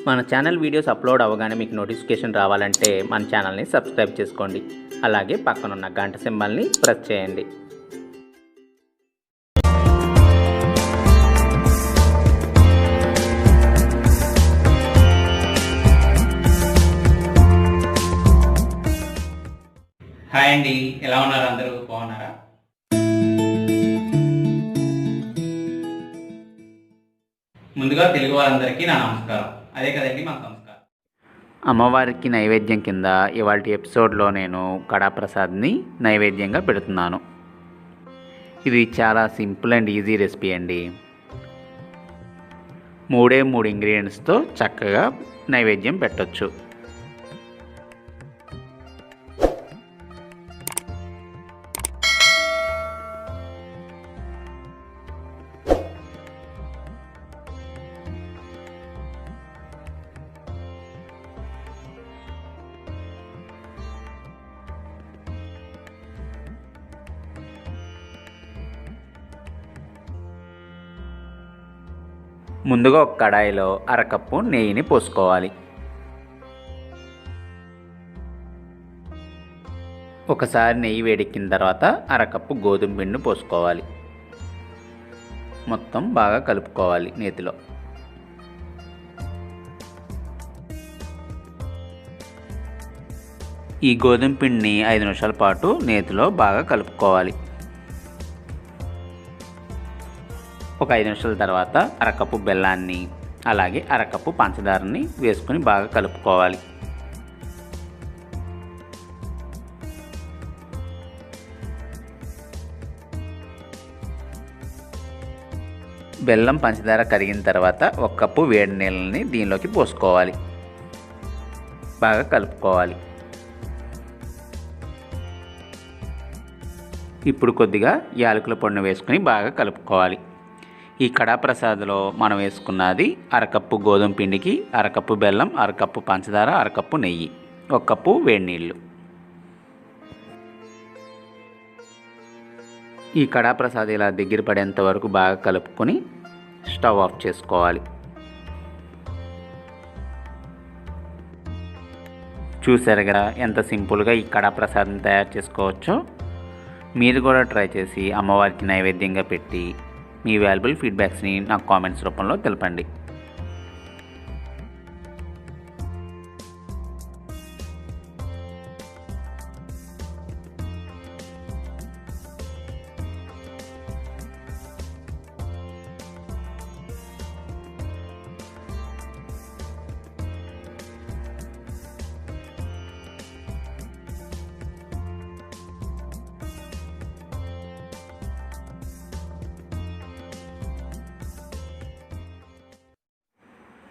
మన channel videos upload అవ్వగానే మీకు నోటిఫికేషన్ రావాలంటే మన ఛానల్ని సబ్స్క్రైబ్ చేసుకోండి. అలాగే పక్కనున్న గంట సింబల్ని ప్రెస్ చేయండి. హాయ్ అండి, ఎలా ఉన్నారు? అందరూ బాగున్నారా? ముందుగా తెలుగు వారందరికీ నా నమస్కారం. అదే కదండి మన సంస్కారం. అమ్మవారికి నైవేద్యం కింద ఇవాళ ఎపిసోడ్లో నేను కడా ప్రసాద్ని నైవేద్యంగా పెడుతున్నాను. ఇది చాలా సింపుల్ అండ్ ఈజీ రెసిపీ అండి. 3 ఇంగ్రీడియంట్స్తో చక్కగా నైవేద్యం పెట్టొచ్చు. ముందుగా ఒక కడాయిలో అరకప్పు నెయ్యిని పోసుకోవాలి. ఒకసారి నెయ్యి వేడెక్కిన తర్వాత అరకప్పు గోధుమ పిండిని పోసుకోవాలి. మొత్తం బాగా కలుపుకోవాలి నేతిలో. ఈ గోధుమ పిండిని 5 నిమిషాల పాటు నేతిలో బాగా కలుపుకోవాలి. ఒక 5 నిమిషాల తర్వాత అరకప్పు బెల్లాన్ని అలాగే అరకప్పు పంచదారని వేసుకుని బాగా కలుపుకోవాలి. బెల్లం పంచదార కరిగిన తర్వాత 1 కప్పు వేడి నీళ్ళని దీనిలోకి పోసుకోవాలి. బాగా కలుపుకోవాలి. ఇప్పుడు కొద్దిగా యాలకుల పొడిని వేసుకుని బాగా కలుపుకోవాలి. ఈ కడా ప్రసాద్లో మనం వేసుకున్నది అరకప్పు గోధుమ పిండికి అరకప్పు బెల్లం, అరకప్పు పంచదార, అరకప్పు నెయ్యి, 1 కప్పు వేడి నీళ్ళు. ఈ కడా ప్రసాద్ ఇలా దగ్గర పడేంత వరకు బాగా కలుపుకొని స్టవ్ ఆఫ్ చేసుకోవాలి. చూసారు కదా ఎంత సింపుల్గా ఈ కడా ప్రసాద్ని తయారు చేసుకోవచ్చో. మీరు కూడా ట్రై చేసి అమ్మవారికి నైవేద్యంగా పెట్టి మీ వాల్యుబుల్ ఫీడ్బ్యాక్స్ని నాకు కామెంట్స్ రూపంలో తెలపండి.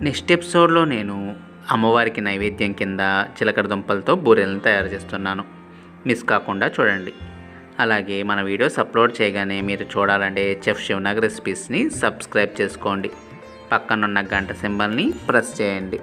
నెక్స్ట్ ఎపిసోడ్లో నేను అమ్మవారికి నైవేద్యం కింద చిలకడ దుంపలతో బూరెలను తయారు చేస్తున్నాను. మిస్ కాకుండా చూడండి. అలాగే మన వీడియోస్ అప్లోడ్ చేయగానే మీరు చూడాలంటే చెఫ్ శివ నగ్ రెసిపీస్ని సబ్స్క్రైబ్ చేసుకోండి. పక్కనున్న గంట సింబల్ని ప్రెస్ చేయండి.